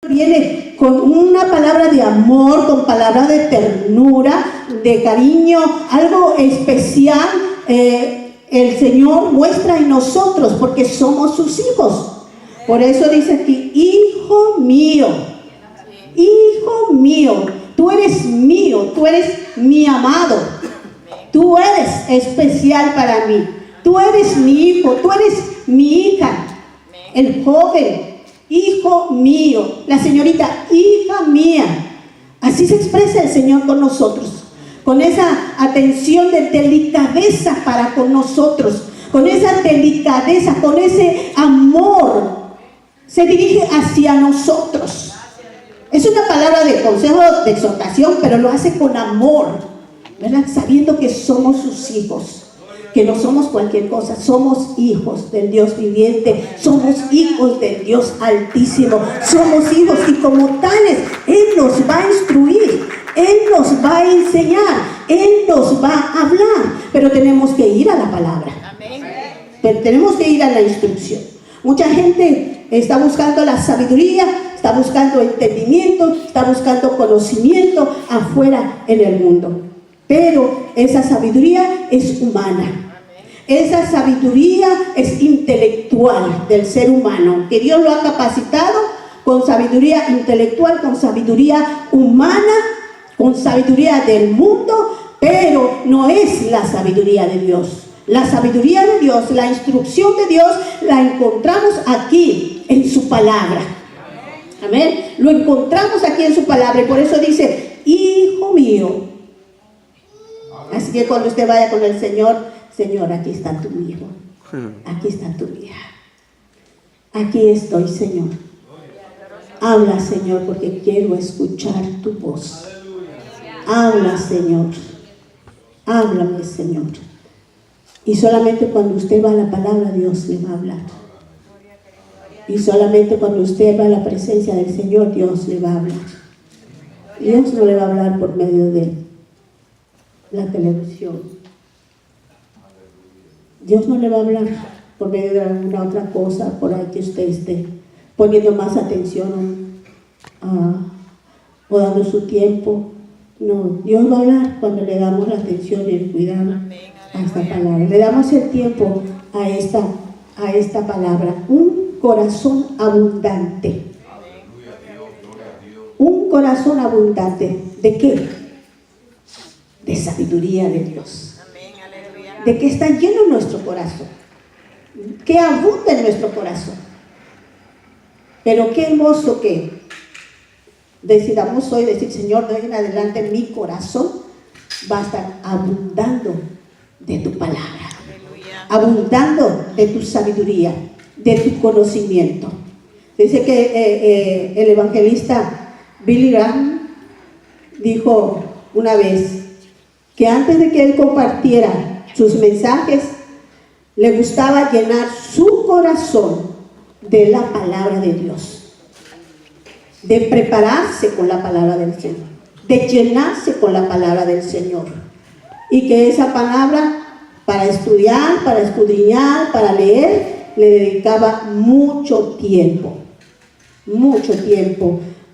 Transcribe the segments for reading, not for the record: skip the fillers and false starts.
viene con una palabra de amor, con palabra de ternura, de cariño, algo especial. El Señor muestra en nosotros porque somos sus hijos. Por eso dice aquí, hijo mío, tú eres mío, tú eres mi amado, tú eres especial para mí, tú eres mi hijo, tú eres mi hija, el joven, hijo mío, la señorita, hija mía. Así se expresa el Señor con nosotros, con esa atención de delicadeza para con nosotros, con esa delicadeza, con ese amor, se dirige hacia nosotros. Es una palabra de consejo, de exhortación, pero lo hace con amor, ¿verdad? Sabiendo que somos sus hijos, que no somos cualquier cosa, somos hijos del Dios viviente, somos hijos del Dios altísimo, somos hijos y como tales, Él nos va a instruir, Él nos va a enseñar, Él nos va a hablar, pero tenemos que ir a la palabra, pero tenemos que ir a la instrucción. Mucha gente está buscando la sabiduría, está buscando entendimiento, está buscando conocimiento afuera en el mundo, pero esa sabiduría es humana. Esa sabiduría es intelectual del ser humano, que Dios lo ha capacitado con sabiduría intelectual, con sabiduría humana, con sabiduría del mundo, pero no es la sabiduría de Dios. La sabiduría de Dios, la instrucción de Dios, la encontramos aquí en su palabra. Amén. Lo encontramos aquí en su palabra y por eso dice, hijo mío. Así que cuando usted vaya con el Señor, Señor, aquí está tu hijo, aquí está tu hija, aquí estoy, Señor. Habla, Señor, porque quiero escuchar tu voz. Habla, Señor. Háblame, Señor. Y solamente cuando usted va a la palabra, Dios le va a hablar. Y solamente cuando usted va a la presencia del Señor, Dios le va a hablar. Dios no le va a hablar por medio de la televisión. Dios no le va a hablar por medio de alguna otra cosa por ahí que usted esté poniendo más atención o dando su tiempo. No, Dios va a hablar cuando le damos la atención y el cuidado a esta palabra. Le damos el tiempo a esta palabra. Un corazón abundante. Un corazón abundante. ¿De qué? De sabiduría de Dios. De que está lleno nuestro corazón, que abunda en nuestro corazón. Pero qué hermoso que decidamos hoy decir, Señor, de hoy en adelante mi corazón va a estar abundando de tu palabra, abundando de tu sabiduría, de tu conocimiento. Dice que el evangelista Billy Graham dijo una vez que antes de que él compartiera sus mensajes, le gustaba llenar su corazón de la palabra de Dios, de prepararse con la palabra del Señor, de llenarse con la palabra del Señor, y que esa palabra, para estudiar, para escudriñar, para leer, le dedicaba mucho tiempo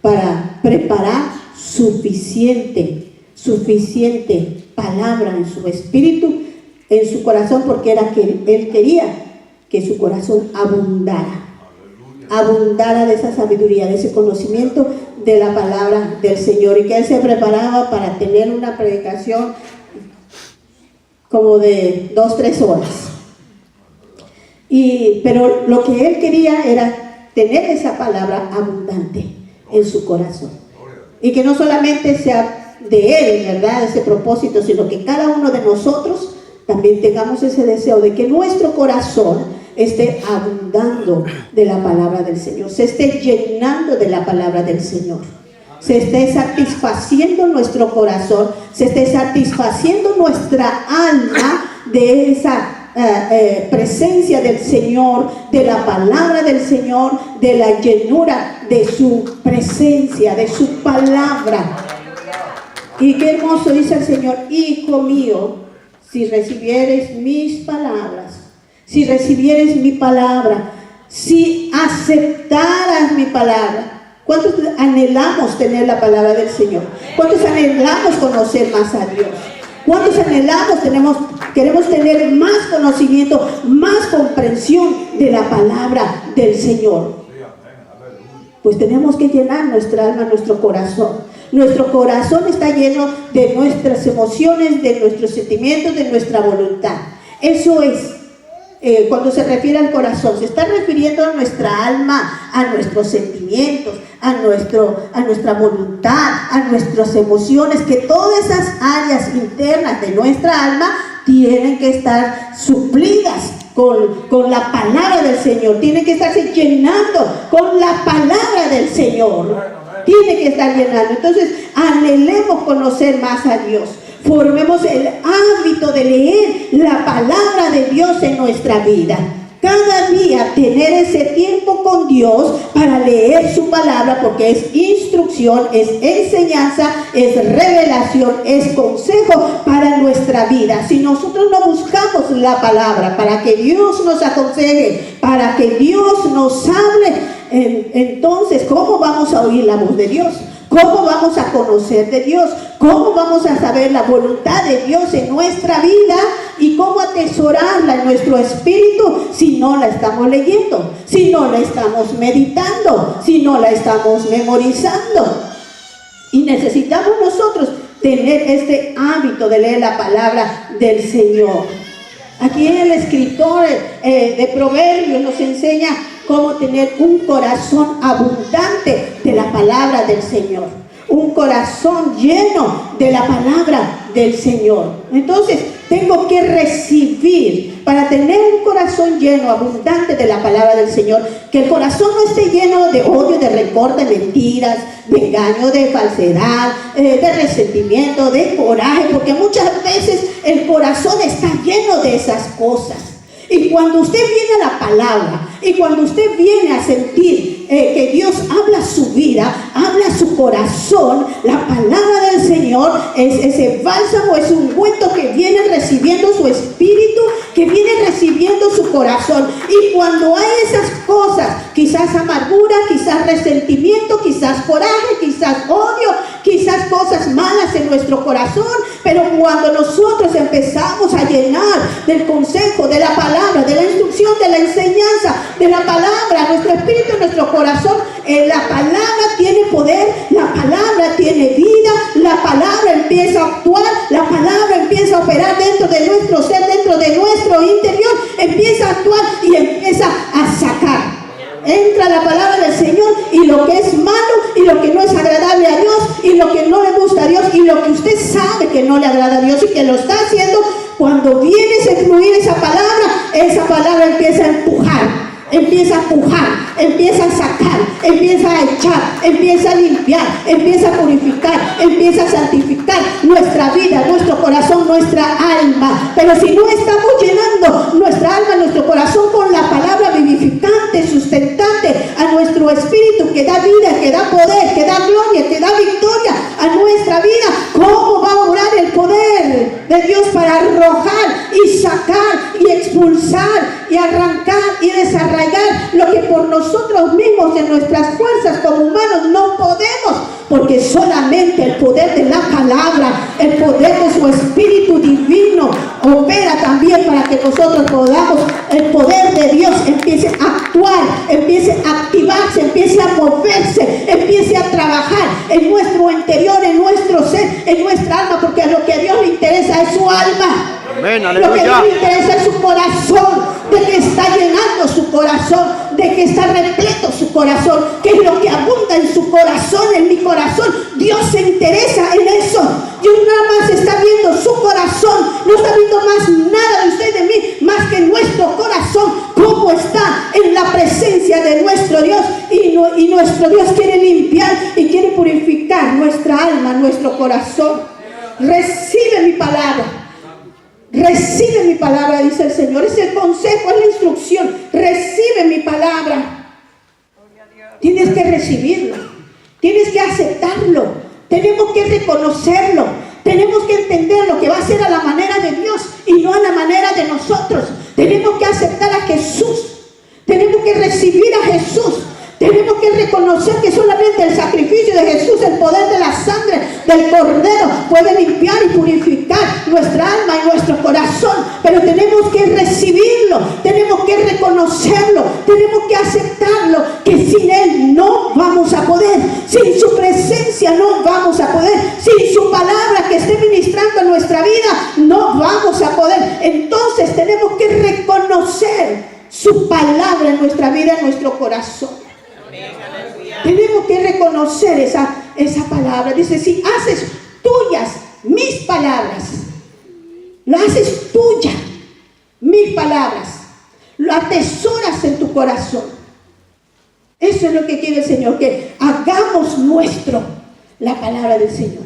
para preparar suficiente palabra en su espíritu, en su corazón, porque él quería que su corazón abundara de esa sabiduría, de ese conocimiento de la palabra del Señor, y que él se preparaba para tener una predicación como de 2-3 horas. Pero lo que él quería era tener esa palabra abundante en su corazón, y que no solamente sea de él, ¿verdad?, ese propósito, sino que cada uno de nosotros también tengamos ese deseo de que nuestro corazón esté abundando de la palabra del Señor, se esté llenando de la palabra del Señor, se esté satisfaciendo nuestro corazón, se esté satisfaciendo nuestra alma de esa presencia del Señor, de la palabra del Señor, de la llenura de su presencia, de su palabra. Y qué hermoso dice el Señor: hijo mío, si recibieres mis palabras, si aceptaras mi palabra, ¿Cuántos anhelamos tener la palabra del Señor? ¿Cuántos anhelamos conocer más a Dios? ¿Cuántos anhelamos, queremos tener más conocimiento, más comprensión de la palabra del Señor? Pues tenemos que llenar nuestra alma, nuestro corazón. Nuestro corazón está lleno de nuestras emociones, de nuestros sentimientos, de nuestra voluntad. Eso es, cuando se refiere al corazón, se está refiriendo a nuestra alma, a nuestros sentimientos, a nuestra voluntad, a nuestras emociones, que todas esas áreas internas de nuestra alma tienen que estar suplidas con la palabra del Señor, tienen que estarse llenando con la palabra del Señor. Tiene que estar llenando. Entonces, anhelemos conocer más a Dios. Formemos el hábito de leer la palabra de Dios en nuestra vida. Cada día tener ese tiempo con Dios para leer su palabra, porque es instrucción, es enseñanza, es revelación, es consejo para nuestra vida. Si nosotros no buscamos la palabra para que Dios nos aconseje, para que Dios nos hable, entonces, ¿cómo vamos a oír la voz de Dios? ¿Cómo vamos a conocer de Dios? ¿Cómo vamos a saber la voluntad de Dios en nuestra vida? ¿Y cómo atesorarla en nuestro espíritu si no la estamos leyendo? Si no la estamos meditando, si no la estamos memorizando. Y necesitamos nosotros tener este hábito de leer la palabra del Señor. Aquí el escritor de Proverbios nos enseña cómo tener un corazón abundante de la palabra del Señor. Un corazón lleno de la palabra del Señor. Entonces, tengo que recibir, para tener un corazón lleno, abundante de la palabra del Señor, que el corazón no esté lleno de odio, de rencor, de mentiras, de engaño, de falsedad, de resentimiento, de coraje, porque muchas veces el corazón está lleno de esas cosas. Y cuando usted viene a la palabra, y cuando usted viene a sentir que Dios habla su vida, habla su corazón, la palabra del Señor es ese bálsamo, es un ungüento que viene recibiendo su espíritu, que viene recibiendo su corazón. Y cuando hay esas cosas, quizás amargura, quizás resentimiento, quizás coraje, quizás odio, quizás cosas malas en nuestro corazón, pero cuando nosotros empezamos a llenar del consejo, de la palabra, de la instrucción, de la enseñanza, de la palabra, nuestro espíritu, nuestro corazón, la palabra tiene poder, la palabra tiene vida, la palabra empieza a actuar, la palabra empieza a operar dentro de nuestro ser, dentro de nuestro interior, empieza a actuar y empieza a sacar. Entra la palabra del Señor y lo que es malo y lo que no es agradable a Dios y lo que no le gusta a Dios y lo que usted sabe que no le agrada a Dios y que lo está haciendo, cuando viene a fluir esa palabra empieza a empujar. Empieza a empujar, empieza a sacar, empieza a echar, empieza a limpiar, empieza a purificar, empieza a santificar nuestra vida, nuestro corazón, nuestra alma. Pero si no estamos llenando nuestra alma, nuestro corazón con la palabra vivificante, sustentante a nuestro espíritu, que da vida, que da poder, que da gloria, que da victoria a nuestra vida, ¿cómo va a obrar el poder de Dios para arrojar y sacar y expulsar y arrancar y desarraigar lo que por nosotros mismos en nuestras fuerzas como humanos no podemos? Porque solamente el poder de la palabra, el poder de su espíritu divino opera también para que nosotros podamos, el poder de Dios empiece a actuar, empiece a activarse, empiece a moverse, empiece a trabajar en nuestro interior, en nuestro ser, en nuestra alma, porque a lo que a Dios le interesa es su alma. Amén, lo que a Dios le interesa es su corazón, de que está llenando su corazón, de que está repleto su corazón, que es lo que abunda en su corazón, en mi corazón. Dios se interesa en eso. Dios nada más está viendo su corazón, no está viendo más nada de usted y de mí, más que nuestro corazón, cómo está en la presencia de nuestro Dios. Y nuestro Dios quiere limpiar y quiere purificar nuestra alma, nuestro corazón. Recibe mi palabra. Recibe mi palabra, dice el Señor. Es el consejo, es la instrucción. Recibe mi palabra. Tienes que recibirlo. Tienes que aceptarlo. Tenemos que reconocerlo. Tenemos que entender lo que va a ser a la manera de Dios y no a la manera de nosotros. Tenemos que aceptar a Jesús. Tenemos que recibir a Jesús. Tenemos que reconocer que solamente el sacrificio de Jesús, el poder de la sangre del Cordero, puede limpiar y purificar nuestra alma y nuestro corazón. Pero tenemos que recibirlo, tenemos que reconocerlo, tenemos que aceptarlo, que sin Él no vamos a poder, sin su presencia no vamos a poder, sin su palabra que esté ministrando en nuestra vida no vamos a poder. Entonces tenemos que reconocer su palabra en nuestra vida, en nuestro corazón. Tenemos que reconocer esa palabra. Dice, si haces tuyas mis palabras, lo haces tuya, mis palabras, lo atesoras en tu corazón. Eso es lo que quiere el Señor, que hagamos nuestro la palabra del Señor.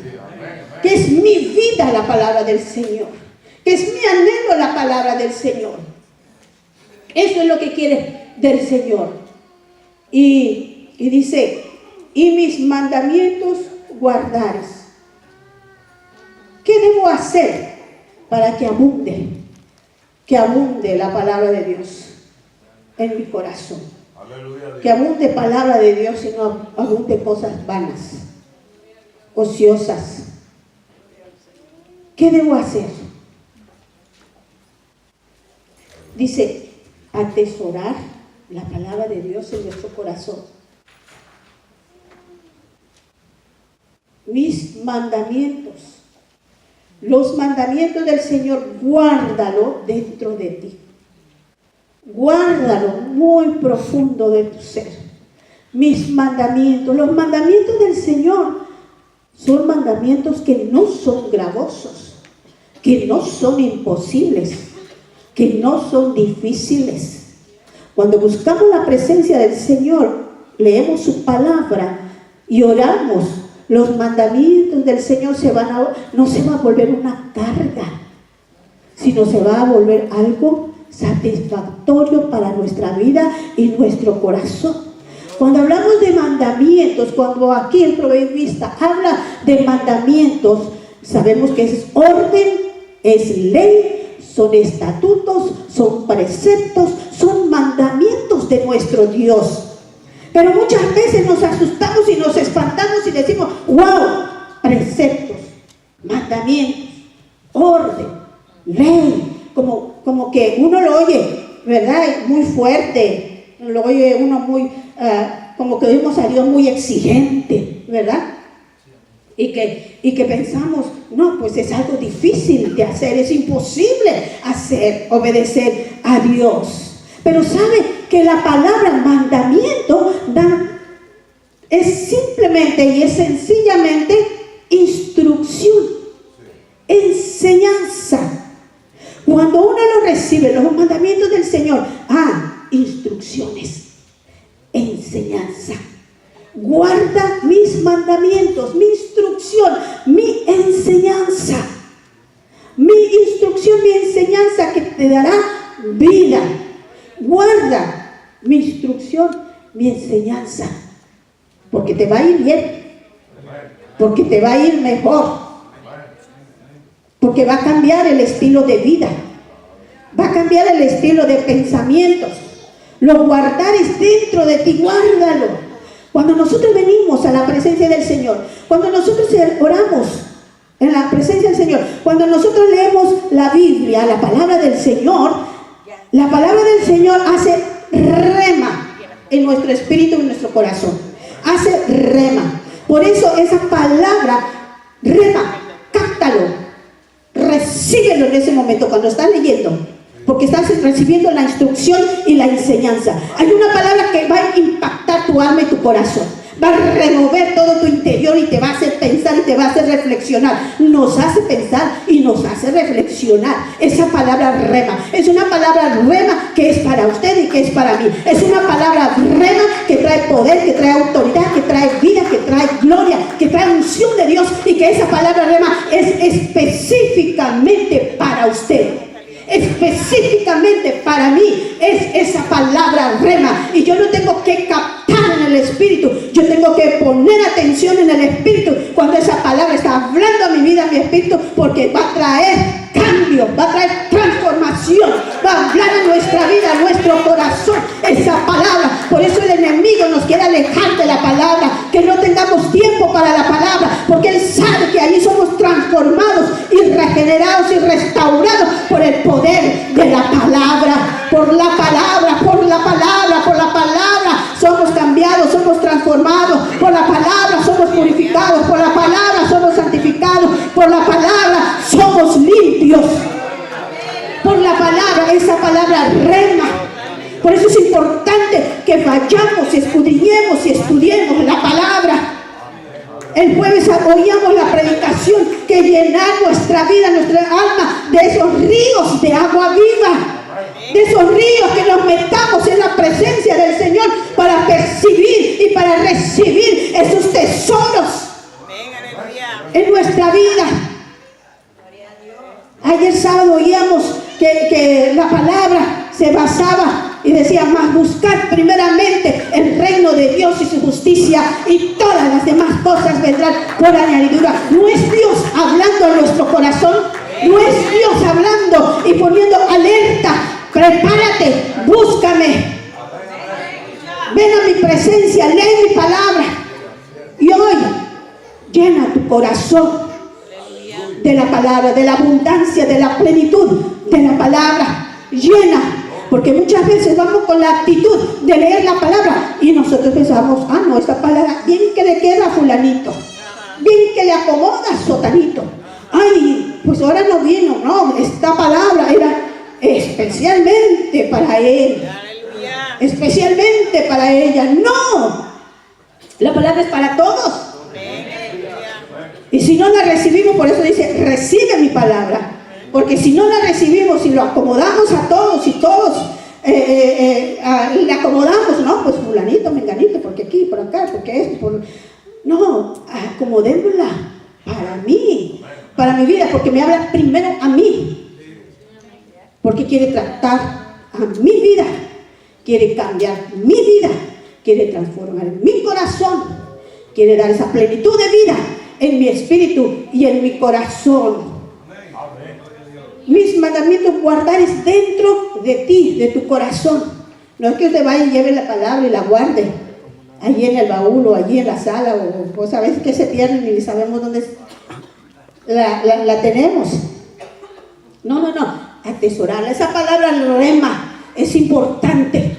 Que es mi vida la palabra del Señor. Que es mi anhelo la palabra del Señor. Eso es lo que quiere del Señor. Y dice, y mis mandamientos guardares. ¿Qué debo hacer para que abunde la palabra de Dios en mi corazón? Aleluya. Que abunde palabra de Dios y no abunde cosas vanas, ociosas. ¿Qué debo hacer? Dice, atesorar la palabra de Dios en nuestro corazón. Mis mandamientos, los mandamientos del Señor, guárdalo dentro de ti. Guárdalo muy profundo de tu ser. Mis mandamientos, los mandamientos del Señor son mandamientos que no son gravosos, que no son imposibles, que no son difíciles. Cuando buscamos la presencia del Señor, leemos su palabra y oramos, los mandamientos del Señor no se va a volver una carga, sino se va a volver algo satisfactorio para nuestra vida y nuestro corazón. Cuando hablamos de mandamientos, cuando aquí el proverbista habla de mandamientos, sabemos que es orden, es ley, son estatutos, son preceptos, son mandamientos de nuestro Dios. Pero muchas veces nos asustamos y nos espantamos y decimos, wow, preceptos, mandamientos, orden, ley, como que uno lo oye, ¿verdad? Muy fuerte, lo oye uno muy, como que oímos a Dios muy exigente, ¿verdad? Y que pensamos, no, pues es algo difícil de hacer, es imposible obedecer a Dios. Pero sabe que la palabra mandamiento es simplemente y es sencillamente instrucción, enseñanza. Cuando uno lo recibe, los mandamientos del Señor, instrucciones, enseñanza. Guarda mis mandamientos, mi instrucción, mi enseñanza. Mi instrucción, mi enseñanza que te dará vida. Guarda mi instrucción, mi enseñanza, porque te va a ir bien, porque te va a ir mejor, porque va a cambiar el estilo de vida, va a cambiar el estilo de pensamientos. Lo guardares dentro de ti, guárdalo. Cuando nosotros venimos a la presencia del Señor, cuando nosotros oramos en la presencia del Señor, cuando nosotros leemos la Biblia, la palabra del Señor, la palabra del Señor hace rema en nuestro espíritu y en nuestro corazón. Hace rema. Por eso esa palabra, rema, cáptalo, recíbelo en ese momento cuando estás leyendo, porque estás recibiendo la instrucción y la enseñanza. Hay una palabra que va a impactar tu alma y tu corazón. Va a remover todo tu interior y te va a hacer pensar y te va a hacer reflexionar. Nos hace pensar y nos hace reflexionar. Esa palabra rema es una palabra rema que es para usted y que es para mí. Es una palabra rema que trae poder, que trae autoridad, que trae vida, que trae gloria, que trae unción de Dios, y que esa palabra rema es específicamente para usted. Específicamente para mí es esa palabra rema, y yo no tengo que captar en el espíritu, yo tengo que poner atención en el espíritu cuando esa palabra está hablando a mi vida, a mi espíritu, porque va a traer cambio, va a traer transformación, va a hablar a nuestra vida, a nuestro corazón, esa palabra. Por eso el enemigo enemigo nos quiere alejar de la palabra, que no tengamos tiempo para la palabra, porque Él sabe que allí somos transformados y regenerados y restaurados por el poder de la palabra, por la palabra, por la palabra, por la palabra. Somos cambiados, somos transformados, por la palabra somos purificados, por la palabra somos santificados, por la palabra somos limpios, por la palabra, esa palabra rema. Por eso es importante que vayamos y escudriñemos y estudiemos la palabra. El jueves oíamos la predicación que llenar nuestra vida, nuestra alma de esos ríos de agua viva, de esos ríos que nos metamos en la presencia del Señor para percibir y para recibir esos tesoros en nuestra vida. Ayer sábado oíamos que la palabra se basaba y decía: más buscar primeramente el reino de Dios y su justicia, y todas las demás cosas vendrán por añadidura. ¿No es Dios hablando a nuestro corazón? ¿No es Dios hablando y poniendo alerta? Prepárate, búscame, ven a mi presencia, lee mi palabra. Y hoy llena tu corazón de la palabra, de la abundancia, de la plenitud de la palabra. Llena. Porque muchas veces vamos con la actitud de leer la palabra y nosotros pensamos: ah, no, esta palabra bien que le queda a fulanito, bien que le acomoda a sotanito. Ay, pues ahora no vino. No, esta palabra era especialmente para él, especialmente para ella. No, la palabra es para todos. Y si no la recibimos, por eso dice: recibe mi palabra. Porque si no la recibimos y lo acomodamos a todos y todos le acomodamos, no, pues fulanito, menganito, porque aquí, por acá, porque esto, por... No, acomodémosla para mi vida, porque me habla primero a mí, porque quiere tratar a mi vida, quiere cambiar mi vida, quiere transformar mi corazón, quiere dar esa plenitud de vida en mi espíritu y en mi corazón. Mis mandamientos guardares dentro de ti, de tu corazón. No es que usted vaya y lleve la palabra y la guarde allí en el baúl o allí en la sala, o a veces que se pierden y sabemos dónde la tenemos. No, atesorarla. Esa palabra rema es importante.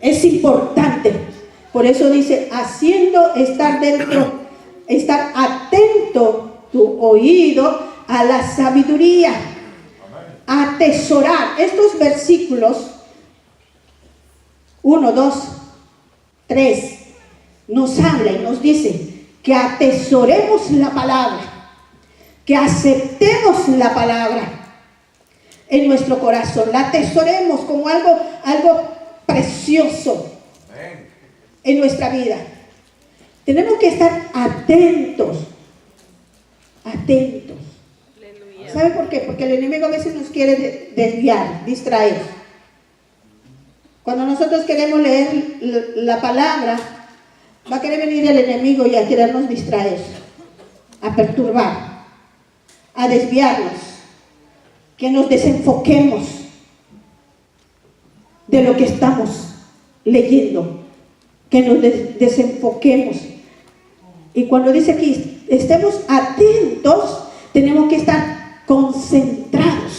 Es importante. Por eso dice: haciendo estar atento tu oído a la sabiduría. Atesorar. Estos versículos 1, 2, 3 nos habla y nos dice que atesoremos la palabra, que aceptemos la palabra en nuestro corazón, la atesoremos como algo precioso en nuestra vida. Tenemos que estar atentos. ¿Sabe por qué? Porque el enemigo a veces nos quiere desviar, distraer. Cuando nosotros queremos leer la palabra, va a querer venir el enemigo y a querernos distraer, a perturbar, a desviarnos, que nos desenfoquemos de lo que estamos leyendo, que nos desenfoquemos. Y cuando dice aquí, estemos atentos, tenemos que estar concentrados,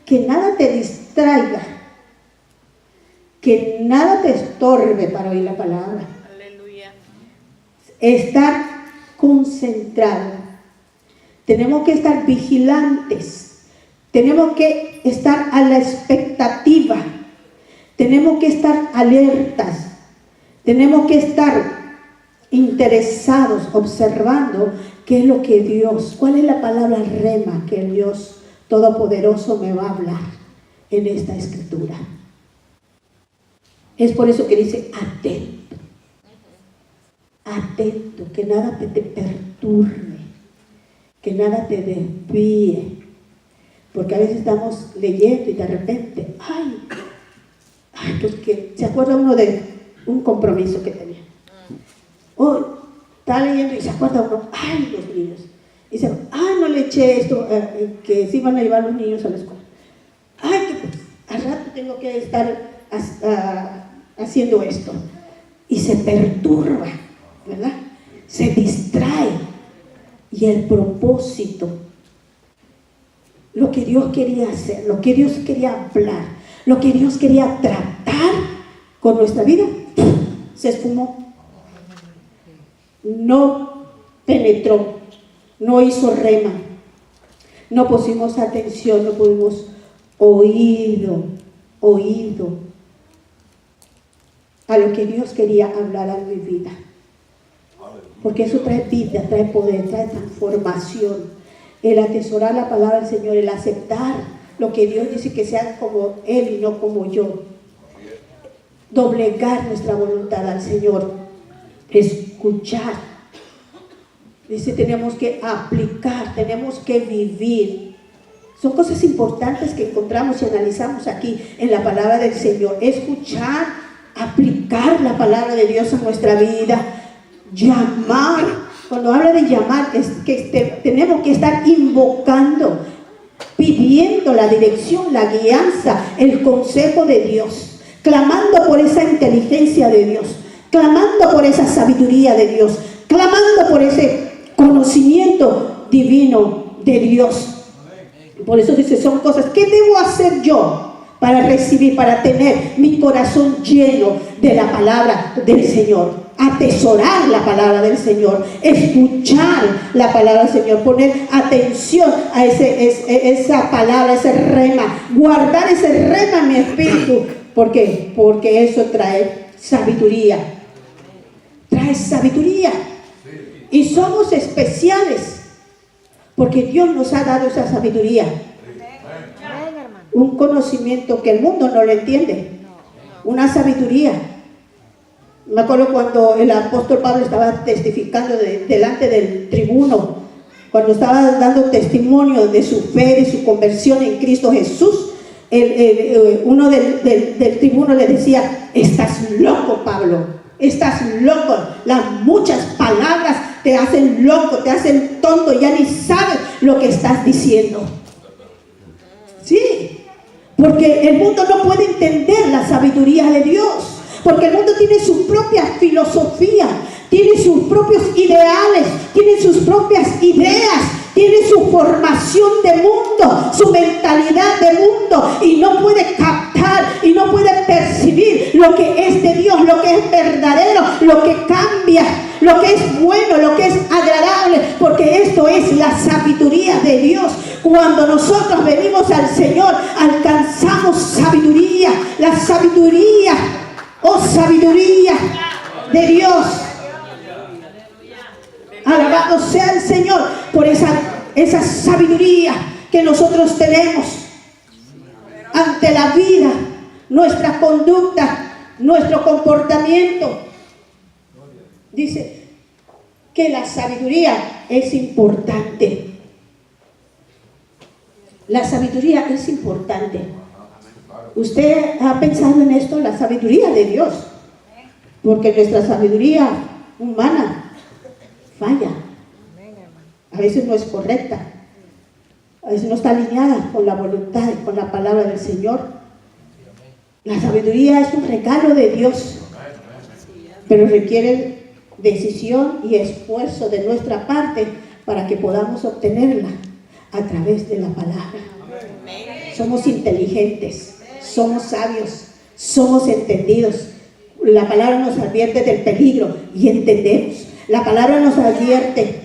que nada te distraiga, que nada te estorbe para oír la palabra. Aleluya. Estar concentrado. Tenemos que estar vigilantes, tenemos que estar a la expectativa, tenemos que estar alertas, tenemos que estar interesados, observando qué es lo que Dios, cuál es la palabra rema que el Dios Todopoderoso me va a hablar en esta escritura. Es por eso que dice atento, que nada te perturbe, que nada te desvíe, porque a veces estamos leyendo y de repente, pues que se acuerda uno de un compromiso que tenía. Está leyendo y se acuerda uno: los niños. Y dice: no le eché esto, que se iban a llevar los niños a la escuela. Que al rato tengo que estar haciendo esto. Y se perturba, ¿verdad? Se distrae. Y el propósito, lo que Dios quería hacer, lo que Dios quería hablar, lo que Dios quería tratar con nuestra vida, se esfumó. No penetró, no hizo rema, no pusimos atención, no pudimos oído a lo que Dios quería hablar a mi vida. Porque eso trae vida, trae poder, trae transformación. El atesorar la palabra del Señor, el aceptar lo que Dios dice, que sea como Él y no como yo. Doblegar nuestra voluntad al Señor, escuchar. Dice, tenemos que aplicar, tenemos que vivir. Son cosas importantes que encontramos y analizamos aquí en la palabra del Señor. Escuchar, aplicar la palabra de Dios en nuestra vida. Llamar. Cuando habla de llamar, es que tenemos que estar invocando, pidiendo la dirección, la guianza, el consejo de Dios, clamando por esa inteligencia de Dios, clamando por esa sabiduría de Dios, clamando por ese conocimiento divino de Dios. Por eso dice, son cosas, ¿qué debo hacer yo para recibir, para tener mi corazón lleno de la palabra del Señor? Atesorar la palabra del Señor, escuchar la palabra del Señor, poner atención a esa palabra, ese rema, guardar ese rema en mi espíritu. ¿Por qué? Porque eso trae sabiduría. Trae sabiduría. Y somos especiales porque Dios nos ha dado esa sabiduría. Un conocimiento que el mundo no lo entiende. Una sabiduría. Me acuerdo cuando el apóstol Pablo estaba testificando delante del tribuno, cuando estaba dando testimonio de su fe, de su conversión en Cristo Jesús. Uno del tribuno le decía, estás loco, Pablo, estás loco, las muchas palabras te hacen loco, te hacen tonto, ya ni sabes lo que estás diciendo. Sí, porque el mundo no puede entender la sabiduría de Dios. Porque el mundo tiene su propia filosofía, tiene sus propios ideales, tiene sus propias ideas, tiene su formación de mundo, su mentalidad de mundo, y no puede captar y no puede percibir lo que es de Dios, lo que es verdadero, lo que cambia, lo que es bueno, lo que es agradable, porque esto es la sabiduría de Dios. Cuando nosotros venimos al Señor, alcanzamos sabiduría, la sabiduría. Oh, sabiduría de Dios. Alabado sea el Señor por esa sabiduría que nosotros tenemos ante la vida, nuestra conducta, nuestro comportamiento. Dice que la sabiduría es importante. La sabiduría es importante. ¿Usted ha pensado en esto? La sabiduría de Dios. Porque nuestra sabiduría humana falla. A veces no es correcta. A veces no está alineada con la voluntad y con la palabra del Señor. La sabiduría es un regalo de Dios. Pero requiere decisión y esfuerzo de nuestra parte para que podamos obtenerla a través de la palabra. Somos inteligentes. Somos sabios, somos entendidos. La palabra nos advierte del peligro y entendemos. La palabra nos advierte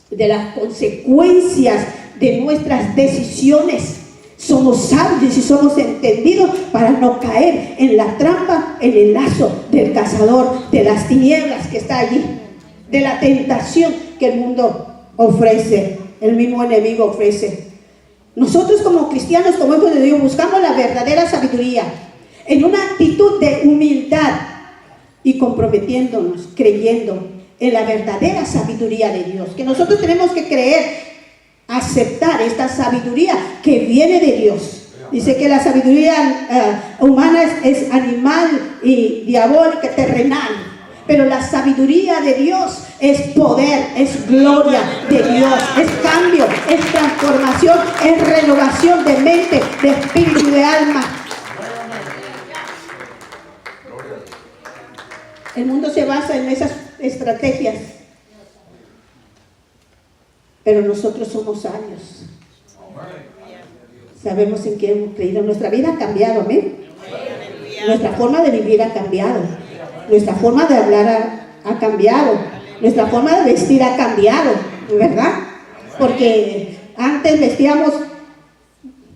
de las consecuencias de nuestras decisiones. Somos sabios y somos entendidos para no caer en la trampa, en el lazo del cazador, de las tinieblas que está allí, de la tentación que el mundo ofrece, el mismo enemigo ofrece. Nosotros como cristianos, como hijos de Dios, buscamos la verdadera sabiduría en una actitud de humildad y comprometiéndonos, creyendo en la verdadera sabiduría de Dios. Que nosotros tenemos que creer, aceptar esta sabiduría que viene de Dios. Dice que la sabiduría humana es animal y diabólica, terrenal. Pero la sabiduría de Dios es poder, es gloria de Dios, es cambio, es transformación, es renovación de mente, de espíritu y de alma. El mundo se basa en esas estrategias, pero nosotros somos sabios. Sabemos en qué hemos creído. Nuestra vida ha cambiado, amén. Nuestra forma de vivir ha cambiado. Nuestra forma de hablar ha cambiado. Nuestra forma de vestir ha cambiado, ¿verdad? Porque antes vestíamos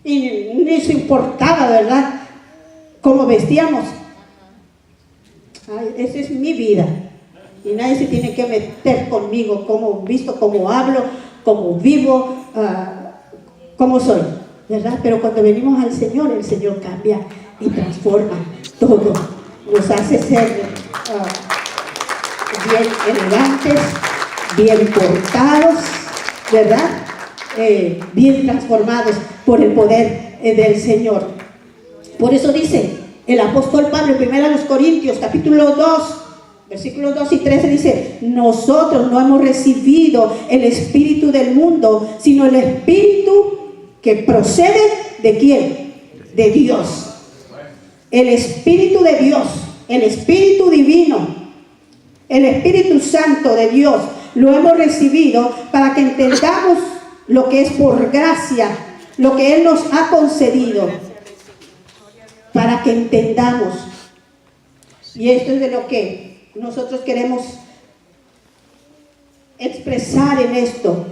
y ni se importaba, ¿verdad?, cómo vestíamos. Ay, esa es mi vida y nadie se tiene que meter conmigo, cómo visto, cómo hablo, cómo vivo, cómo soy, ¿verdad? Pero cuando venimos al Señor, el Señor cambia y transforma todo, nos hace ser bien elegantes, bien portados, ¿verdad? Bien transformados por el poder del Señor. Por eso dice el apóstol Pablo en 1 Corintios capítulo 2, versículos 2 y 13, dice: nosotros no hemos recibido el espíritu del mundo, sino el espíritu que procede ¿de quién? De Dios. El espíritu de Dios, el espíritu divino, el Espíritu Santo de Dios, lo hemos recibido para que entendamos lo que es por gracia, lo que Él nos ha concedido, para que entendamos. Y esto es de lo que nosotros queremos expresar en esto,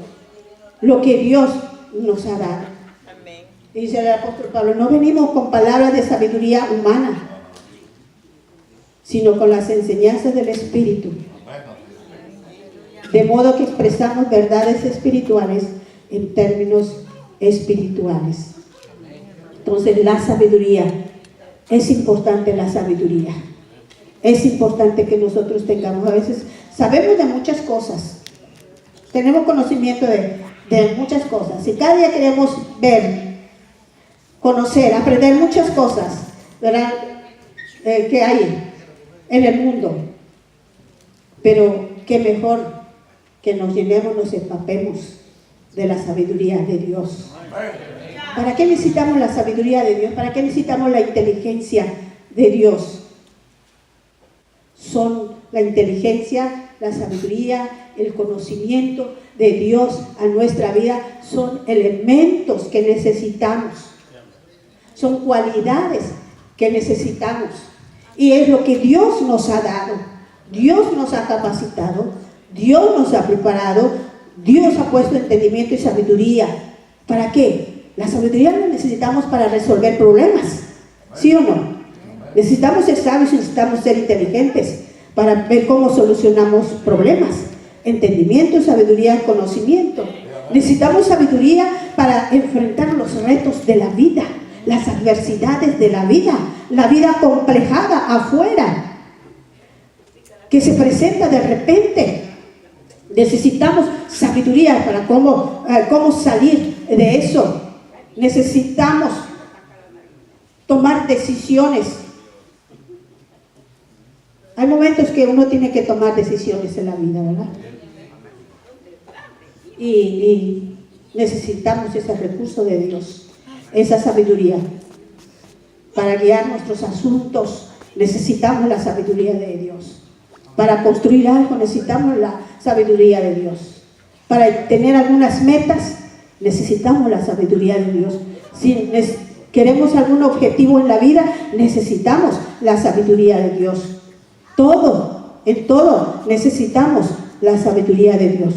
lo que Dios nos ha dado. Y dice el apóstol Pablo: no venimos con palabras de sabiduría humana, sino con las enseñanzas del Espíritu, de modo que expresamos verdades espirituales en términos espirituales. Entonces, la sabiduría, es importante la sabiduría. Es importante que nosotros tengamos, a veces sabemos de muchas cosas, tenemos conocimiento de muchas cosas, y cada día queremos ver, conocer, aprender muchas cosas, ¿verdad?, que hay en el mundo. Pero qué mejor que nos llenemos, nos empapemos de la sabiduría de Dios. ¿Para qué necesitamos la sabiduría de Dios? ¿Para qué necesitamos la inteligencia de Dios? Son la inteligencia, la sabiduría, el conocimiento de Dios a nuestra vida, son elementos que necesitamos, son cualidades que necesitamos, y es lo que Dios nos ha dado. Dios nos ha capacitado, Dios nos ha preparado, Dios ha puesto entendimiento y sabiduría. ¿Para qué? La sabiduría la necesitamos para resolver problemas, ¿sí o no? Necesitamos ser sabios y necesitamos ser inteligentes para ver cómo solucionamos problemas. Entendimiento, sabiduría, conocimiento. Necesitamos sabiduría para enfrentar los retos de la vida, las adversidades de la vida complejada afuera, que se presenta de repente. Necesitamos sabiduría para cómo salir de eso. Necesitamos tomar decisiones. Hay momentos que uno tiene que tomar decisiones en la vida, ¿verdad? Y necesitamos ese recurso de Dios, esa sabiduría para guiar nuestros asuntos. Necesitamos la sabiduría de Dios. Para construir algo necesitamos la sabiduría de Dios. Para tener algunas metas necesitamos la sabiduría de Dios. Si queremos algún objetivo en la vida, necesitamos la sabiduría de Dios. En todo necesitamos la sabiduría de Dios.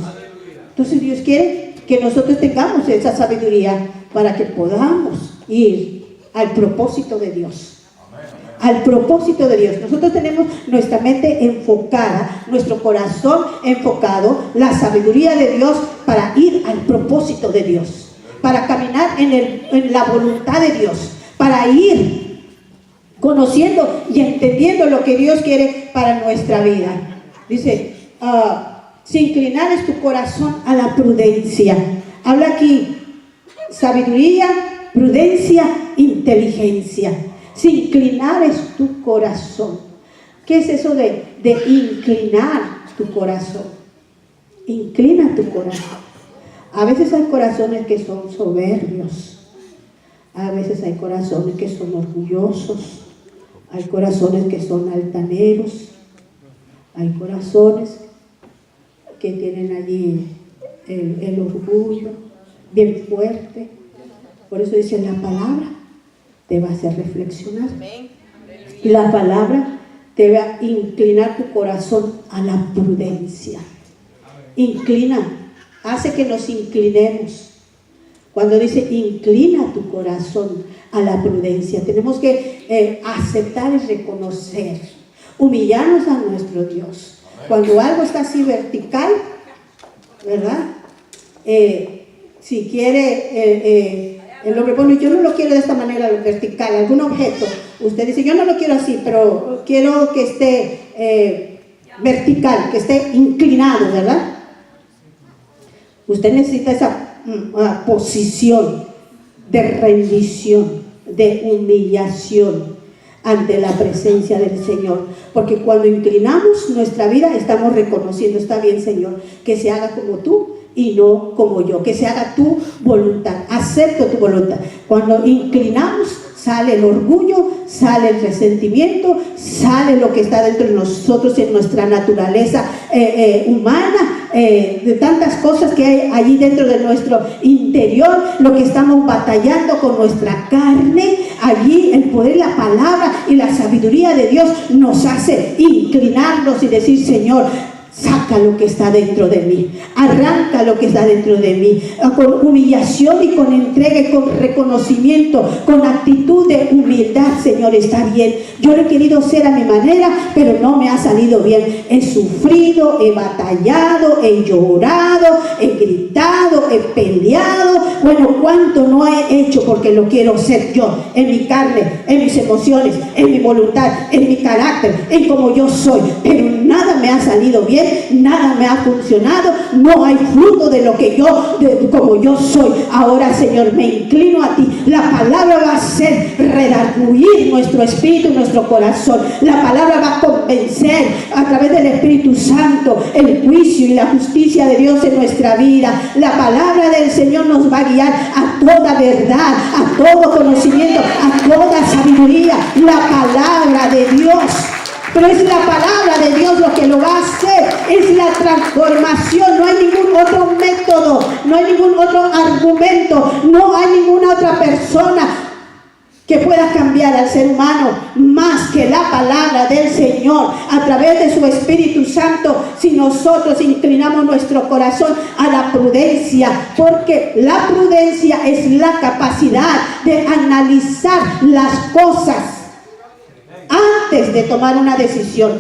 Entonces Dios quiere que nosotros tengamos esa sabiduría para que podamos ir al propósito de Dios. Al propósito de Dios. Nosotros tenemos nuestra mente enfocada, nuestro corazón enfocado, la sabiduría de Dios para ir al propósito de Dios, para caminar en la voluntad de Dios, para ir conociendo y entendiendo lo que Dios quiere para nuestra vida. Dice, si inclinares tu corazón a la prudencia. Habla aquí sabiduría, prudencia, inteligencia. Si inclinares tu corazón. ¿Qué es eso de inclinar tu corazón? Inclina tu corazón. A veces hay corazones que son soberbios. A veces hay corazones que son orgullosos. Hay corazones que son altaneros. Hay corazones que tienen allí el orgullo bien fuerte. Por eso dice, la palabra te va a hacer reflexionar. La palabra te va a inclinar tu corazón a la prudencia. Inclina, hace que nos inclinemos. Cuando dice inclina tu corazón a la prudencia, tenemos que aceptar y reconocer, humillarnos a nuestro Dios. Cuando algo está así vertical, ¿verdad? Si quiere el hombre, bueno, yo no lo quiero de esta manera vertical, algún objeto, usted dice, yo no lo quiero así, pero quiero que esté vertical, que esté inclinado, ¿verdad? Usted necesita esa posición de rendición, de humillación ante la presencia del Señor, porque cuando inclinamos nuestra vida estamos reconociendo, está bien, Señor, que se haga como tú y no como yo, que se haga tu voluntad, acepto tu voluntad. Cuando inclinamos, sale el orgullo, sale el resentimiento, sale lo que está dentro de nosotros, en nuestra naturaleza humana, de tantas cosas que hay allí dentro de nuestro interior, lo que estamos batallando con nuestra carne. Allí el poder, la palabra y la sabiduría de Dios nos hace inclinarnos y decir, Señor, saca lo que está dentro de mí, arranca lo que está dentro de mí, con humillación y con entrega y con reconocimiento, con actitud de humildad. Señor, está bien, yo he querido ser a mi manera, pero no me ha salido bien. He sufrido, he batallado, he llorado, he gritado, he peleado. Bueno, cuánto no he hecho porque lo quiero ser yo, en mi carne, en mis emociones, en mi voluntad, en mi carácter, en como yo soy, pero nada me ha salido bien, nada me ha funcionado, no hay fruto de lo que yo, de como yo soy. Ahora, Señor, me inclino a ti. La palabra va a hacer redarguir nuestro espíritu, nuestro corazón. La palabra va a convencer a través del Espíritu Santo el juicio y la justicia de Dios en nuestra vida. La palabra del Señor nos va a guiar a toda verdad, a todo conocimiento, a toda sabiduría. La palabra de Dios. Pero es la palabra de Dios lo que lo va a hacer, es la transformación. No hay ningún otro método, no hay ningún otro argumento, no hay ninguna otra persona que pueda cambiar al ser humano más que la palabra del Señor a través de su Espíritu Santo, si nosotros inclinamos nuestro corazón a la prudencia, porque la prudencia es la capacidad de analizar las cosas antes de tomar una decisión,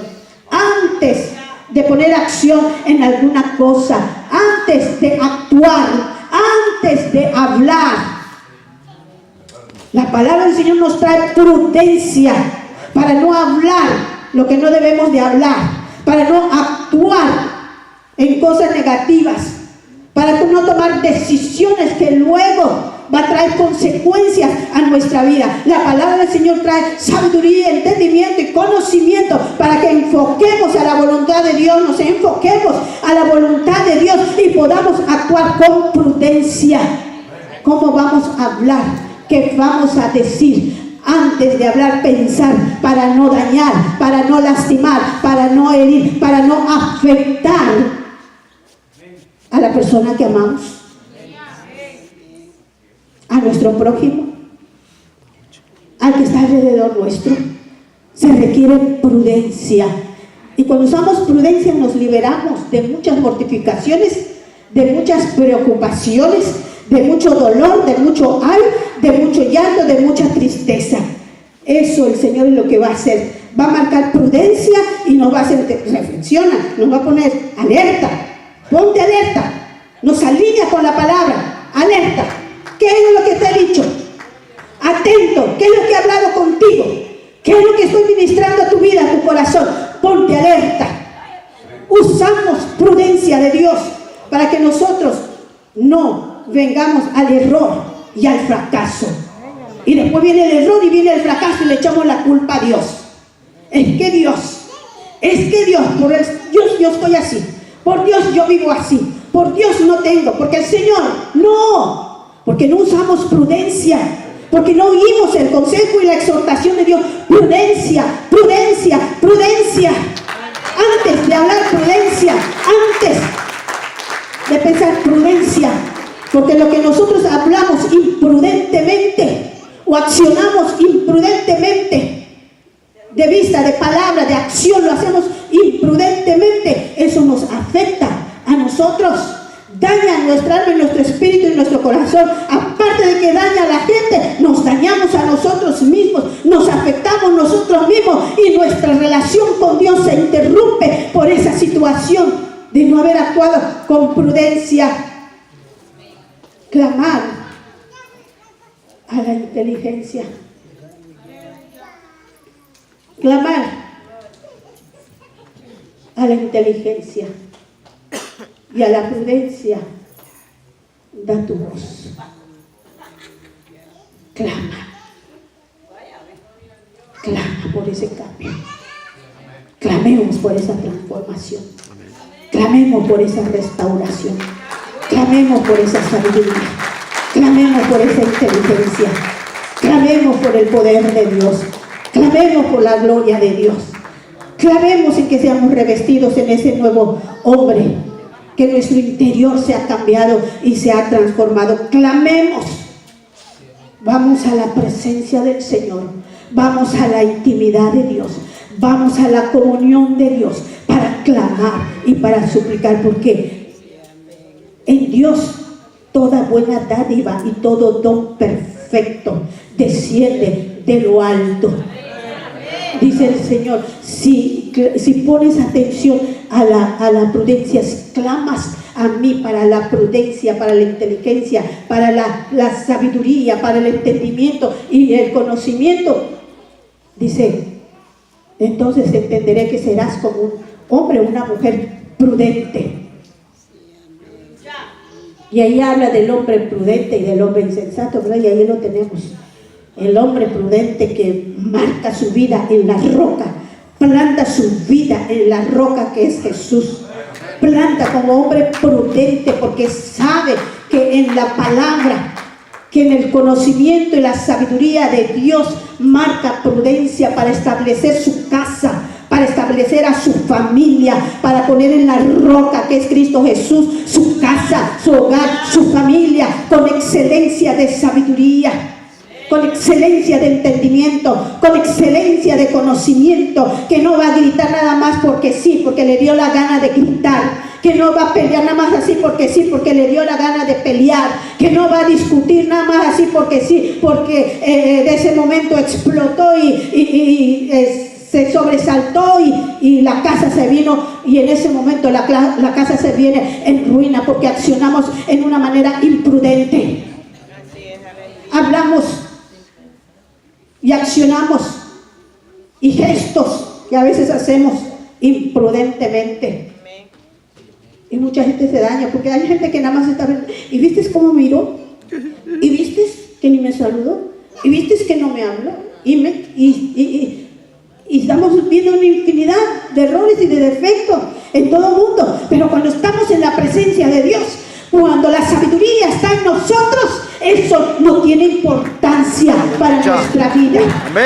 antes de poner acción en alguna cosa, antes de actuar, antes de hablar. La palabra del Señor nos trae prudencia para no hablar lo que no debemos de hablar, para no actuar en cosas negativas, para no tomar decisiones que luego va a traer consecuencias a nuestra vida. La palabra del Señor trae sabiduría, entendimiento y conocimiento para que enfoquemos a la voluntad de Dios, nos enfoquemos a la voluntad de Dios y podamos actuar con prudencia. ¿Cómo vamos a hablar? ¿Qué vamos a decir? Antes de hablar, pensar para no dañar, para no lastimar, para no herir, para no afectar a la persona que amamos, a nuestro prójimo, al que está alrededor nuestro. Se requiere prudencia, y cuando usamos prudencia nos liberamos de muchas mortificaciones, de muchas preocupaciones, de mucho dolor, de mucho ay, de mucho llanto, de mucha tristeza. Eso el Señor es lo que va a hacer, va a marcar prudencia y nos va a hacer, reflexiona, nos va a poner alerta. Ponte alerta, nos alinea con la palabra, alerta. ¿Qué es lo que te he dicho? Atento, ¿qué es lo que he hablado contigo? ¿Qué es lo que estoy ministrando a tu vida, a tu corazón? Ponte alerta. Usamos prudencia de Dios para que nosotros no vengamos al error y al fracaso. Y después viene el error y viene el fracaso y le echamos la culpa a Dios. Es que Dios, por Dios yo estoy así, por Dios yo vivo así, por Dios no tengo, porque el Señor, no. Porque no usamos prudencia, porque no oímos el consejo y la exhortación de Dios. Prudencia, prudencia, prudencia. antes de hablar prudencia, antes de pensar prudencia, porque lo que nosotros hablamos imprudentemente o accionamos imprudentemente, de vista, de palabra, de acción, lo hacemos imprudentemente, eso nos afecta a nosotros, daña nuestra alma, nuestro espíritu y nuestro corazón. Aparte de que daña a la gente, nos dañamos a nosotros mismos, nos afectamos nosotros mismos y nuestra relación con Dios se interrumpe por esa situación de no haber actuado con prudencia. Clamar a la inteligencia. Clamar a la inteligencia y a la prudencia. Da tu voz. Clama. Clama por ese cambio. Clamemos por esa transformación. Clamemos por esa restauración. Clamemos por esa sabiduría. Clamemos por esa inteligencia. Clamemos por el poder de Dios. Clamemos por la gloria de Dios. Clamemos en que seamos revestidos en ese nuevo hombre, que nuestro interior se ha cambiado y se ha transformado. Clamemos. Vamos a la presencia del Señor. Vamos a la intimidad de Dios. Vamos a la comunión de Dios para clamar y para suplicar, porque en Dios toda buena dádiva y todo don perfecto desciende de lo alto. Dice el Señor, si pones atención a la prudencia, si clamas a mí para la prudencia, para la inteligencia, para la sabiduría, para el entendimiento y el conocimiento, dice, entonces entenderé que serás como un hombre o una mujer prudente. Y ahí habla del hombre prudente y del hombre insensato, ¿verdad? Y ahí lo tenemos. El hombre prudente que marca su vida en la roca, planta su vida en la roca que es Jesús. Planta como hombre prudente porque sabe que en la palabra, que en el conocimiento y la sabiduría de Dios marca prudencia para establecer su casa, para establecer a su familia, para poner en la roca que es Cristo Jesús, su casa, su hogar, su familia, con excelencia de sabiduría, con excelencia de entendimiento, con excelencia de conocimiento, que no va a gritar nada más porque sí, porque le dio la gana de gritar, que no va a pelear nada más así porque sí, porque le dio la gana de pelear, que no va a discutir nada más así porque sí, porque de ese momento explotó y se sobresaltó y la casa se vino, y en ese momento la casa se viene en ruina porque accionamos en una manera imprudente. Hablamos y accionamos y gestos que a veces hacemos imprudentemente. Y mucha gente se daña porque hay gente que nada más está viendo. ¿Y viste cómo miró? ¿Y viste que ni me saludó? ¿Y viste que no me habló? Y estamos viendo una infinidad de errores y de defectos en todo el mundo. Pero cuando estamos en la presencia de Dios, cuando la sabiduría está en nosotros, eso no tiene importancia para nuestra vida.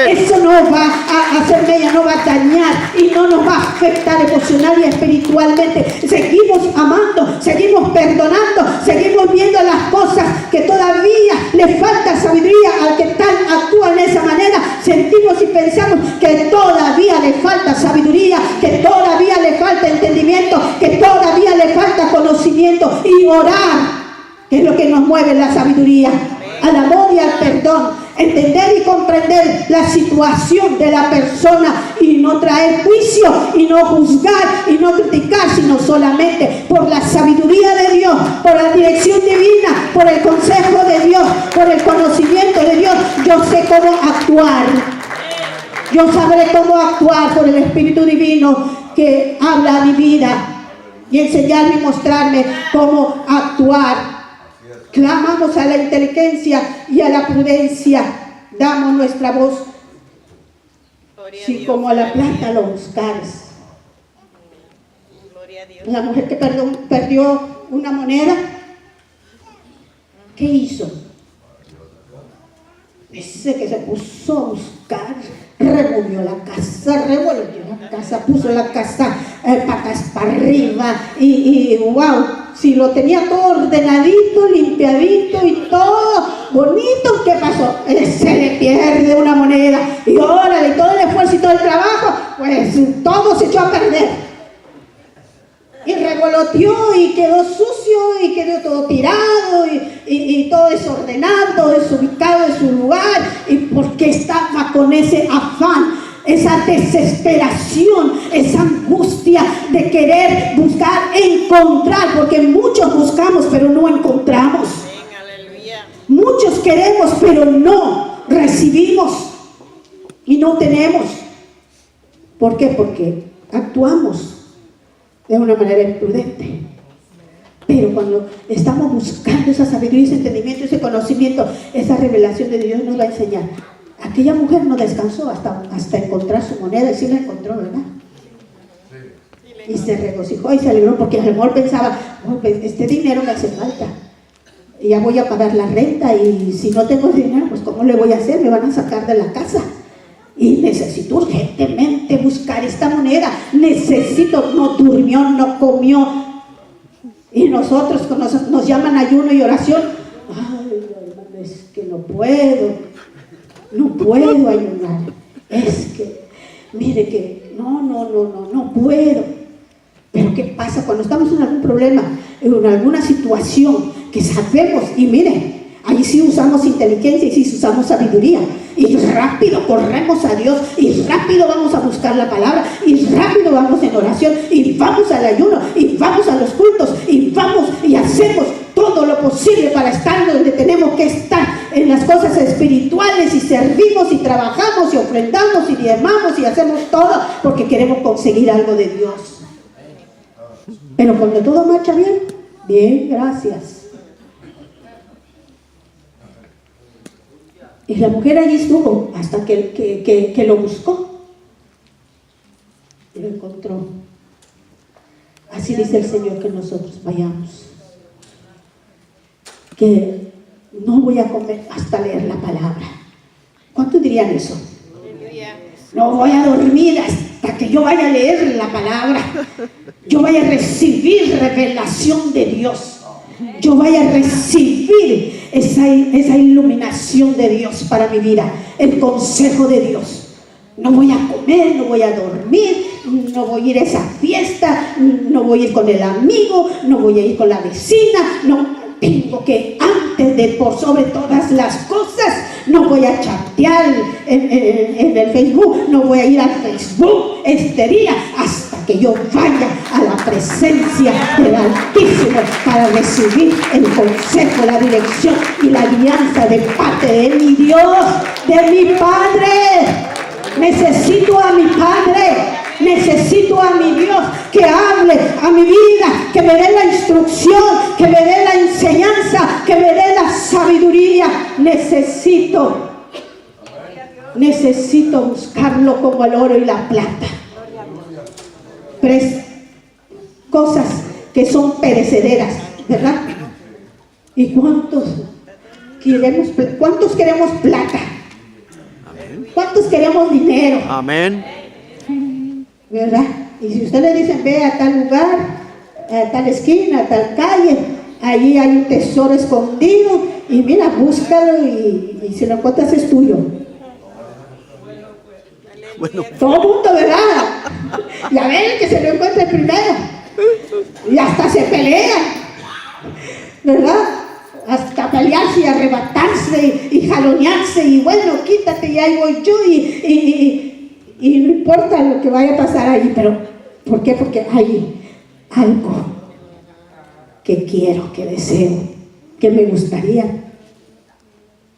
Eso no va a hacer mella, no va a dañar y no nos va a afectar emocional y espiritualmente. Seguimos amando, seguimos perdonando, seguimos viendo las cosas que todavía le falta sabiduría al que tal actúa de esa manera. Sentimos y pensamos que todavía le falta sabiduría, que todavía le falta entendimiento, que todavía le falta conocimiento, y orar, que es lo que nos mueve la sabiduría, al amor y al perdón, entender y comprender la situación de la persona y no traer juicio y no juzgar y no criticar, sino solamente por la sabiduría de Dios, por la dirección divina, por el consejo de Dios, por el conocimiento de Dios. Yo sé cómo actuar, yo sabré cómo actuar por el Espíritu Divino que habla a mi vida y enseñarme y mostrarme cómo actuar. Clamamos a la inteligencia y a la prudencia, damos nuestra voz. Si como a la plata lo buscares. La mujer que perdió una moneda, ¿qué hizo? Dice que se puso a buscar, revolvió la casa, puso la casa patas para arriba y wow, si lo tenía todo ordenadito, limpiadito y todo bonito, ¿qué pasó? Se le pierde una moneda y órale, todo el esfuerzo y todo el trabajo, pues todo se echó a perder. Y revoloteó y quedó sucio y quedó todo tirado y todo desordenado, desubicado de su lugar, y porque estaba con ese afán, esa desesperación, esa angustia de querer buscar, encontrar, porque muchos buscamos pero no encontramos. Muchos queremos pero no recibimos y no tenemos. ¿Por qué? Porque actuamos de una manera imprudente. Pero cuando estamos buscando esa sabiduría, ese entendimiento, ese conocimiento, esa revelación de Dios nos va a enseñar. Aquella mujer no descansó hasta encontrar su moneda, y sí la encontró, ¿verdad? Y se regocijó y se alegró, porque a lo mejor pensaba, oh, pues este dinero me hace falta, y ya voy a pagar la renta, y si no tengo dinero, pues ¿cómo le voy a hacer? Me van a sacar de la casa. Y necesito urgentemente buscar esta moneda. Necesito, no durmió, no comió. Y nosotros nos llaman ayuno y oración. Ay, hermano, es que no puedo ayunar. Es que, mire que, no puedo. Pero ¿qué pasa cuando estamos en algún problema, en alguna situación que sabemos? Y mire, ahí sí usamos inteligencia y sí usamos sabiduría. Y rápido corremos a Dios, y rápido vamos a buscar la palabra, y rápido vamos en oración, y vamos al ayuno, y vamos a los cultos, y vamos y hacemos todo lo posible para estar donde tenemos que estar, en las cosas espirituales, y servimos y trabajamos y ofrendamos y diezmamos y hacemos todo porque queremos conseguir algo de Dios. Pero cuando todo marcha bien, gracias. Y la mujer allí estuvo hasta que lo buscó y lo encontró. Así dice el Señor, que nosotros vayamos, que no voy a comer hasta leer la palabra. ¿Cuántos dirían eso? No voy a dormir hasta que yo vaya a leer la palabra, yo vaya a recibir revelación de Dios, yo vaya a recibir esa iluminación de Dios para mi vida, el consejo de Dios. No voy a comer, no voy a dormir, no voy a ir a esa fiesta, no voy a ir con el amigo, no voy a ir con la vecina, no, tengo que, antes de por sobre todas las cosas, no voy a chatear en el Facebook, no voy a ir al Facebook este día hasta que yo vaya a la presencia del Altísimo para recibir el consejo, la dirección y la guianza de parte de mi Dios, de mi Padre. Necesito a mi Padre, necesito a mi Dios que hable a mi vida, que me dé la instrucción, que me dé la enseñanza, que me dé la sabiduría. Necesito buscarlo como el oro y la plata. Cosas que son perecederas, ¿verdad? ¿Y cuántos queremos plata? ¿Cuántos queremos dinero? Amén. ¿Verdad? Y si ustedes dicen, ve a tal lugar, a tal esquina, a tal calle, allí hay un tesoro escondido, y mira, búscalo, y si lo encuentras es tuyo. Bueno. Todo el mundo, ¿verdad? Y a ver, que se lo encuentre primero. Y hasta se pelean, ¿verdad? Hasta pelearse y arrebatarse y jalonearse, y bueno, quítate y ahí voy yo, y no importa lo que vaya a pasar ahí. Pero ¿por qué? Porque hay algo que quiero, que deseo, que me gustaría,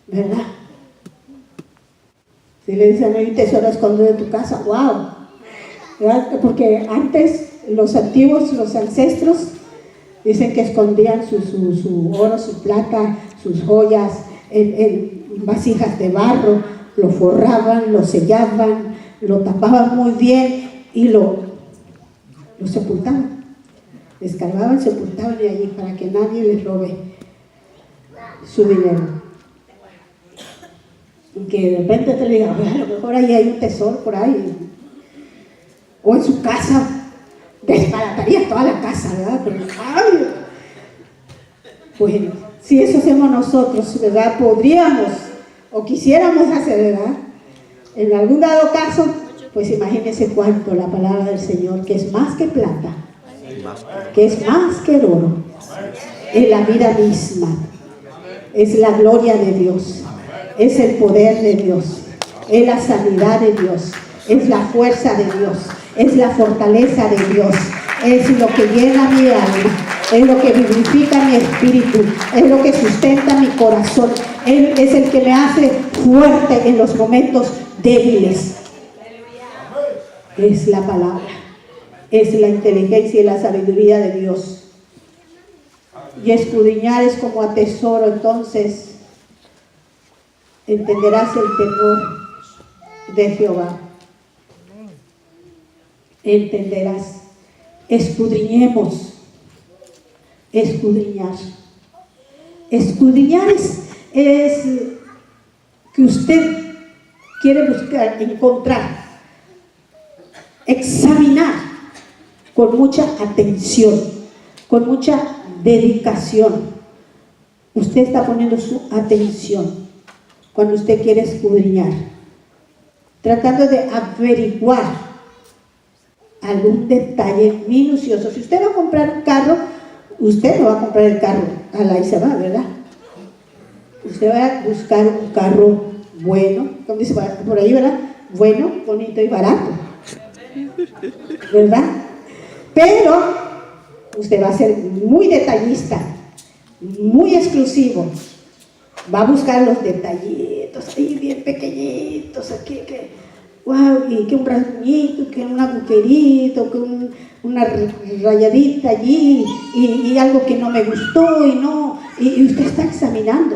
¿verdad? Si le dicen, hay un tesoro escondido en tu casa, wow, ¿verdad? Porque antes los antiguos, los ancestros, dicen que escondían su oro, su plata, sus joyas en vasijas de barro, lo forraban, lo sellaban, lo tapaban muy bien y lo sepultaban. Escarbaban, sepultaban y allí, para que nadie les robe su dinero. Y que de repente te le diga, a lo mejor ahí hay un tesoro por ahí, o en su casa, desbarataría toda la casa, ¿verdad? Pero, ¡ay! Bueno, si eso hacemos nosotros, ¿verdad? Podríamos o quisiéramos hacer, ¿verdad? En algún dado caso, pues imagínense cuánto la palabra del Señor, que es más que plata, que es más que el oro, es la vida misma, es la gloria de Dios, es el poder de Dios, es la sanidad de Dios, es la fuerza de Dios, es la fortaleza de Dios, es lo que llena mi alma, es lo que vivifica mi espíritu, es lo que sustenta mi corazón. Él es el que me hace fuerte en los momentos débiles. Es la palabra, es la inteligencia y la sabiduría de Dios. Y escudriñar es como atesoro, entonces entenderás el temor de Jehová. Entenderás. Escudriñemos. Escudriñar. Escudriñar es que usted quiere buscar, encontrar, examinar con mucha atención, con mucha dedicación. Usted está poniendo su atención cuando usted quiere escudriñar, tratando de averiguar algún detalle minucioso. Si usted va a comprar un carro, usted no va a comprar el carro a la y se va, ¿verdad? Usted va a buscar un carro bueno, como dice por ahí, ¿verdad? Bueno, bonito y barato, ¿verdad? Pero usted va a ser muy detallista, muy exclusivo. Va a buscar los detallitos ahí bien pequeñitos, aquí que, wow, y que un rasguñito, que un agujerito, que una rayadita allí, y algo que no me gustó, y usted está examinando.